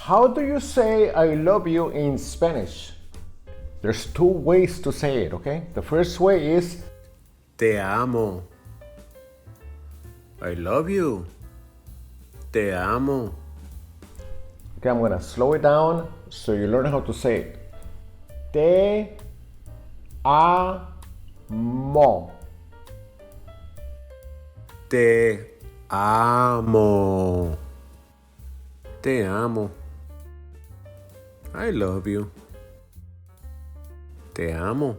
How do you say I love you in Spanish? There's two ways to say it, okay? The first way is Te amo. I love you. Te amo. Okay, I'm gonna slow it down so you learn how to say it. Te amo. Te amo. Te amo. I love you. Te amo.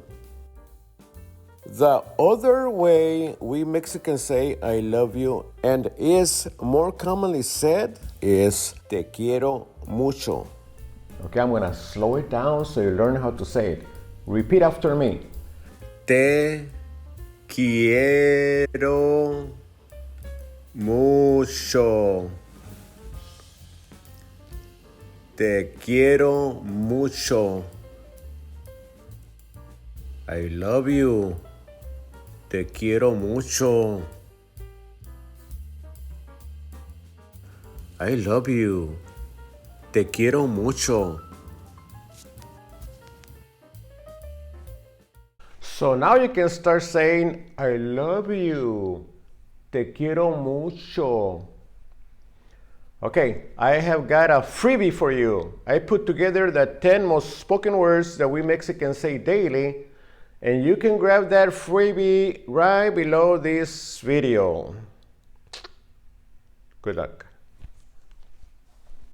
The other way we Mexicans say I love you and is more commonly said is te quiero mucho. Okay, I'm gonna slow it down so you learn how to say it. Repeat after me. Te quiero mucho. Te quiero mucho. I love you. Te quiero mucho. I love you. Te quiero mucho. So now you can start saying, I love you. Te quiero mucho. Okay, I have got a freebie for you. I put together the 10 most spoken words that we Mexicans say daily, and you can grab that freebie right below this video. Good luck.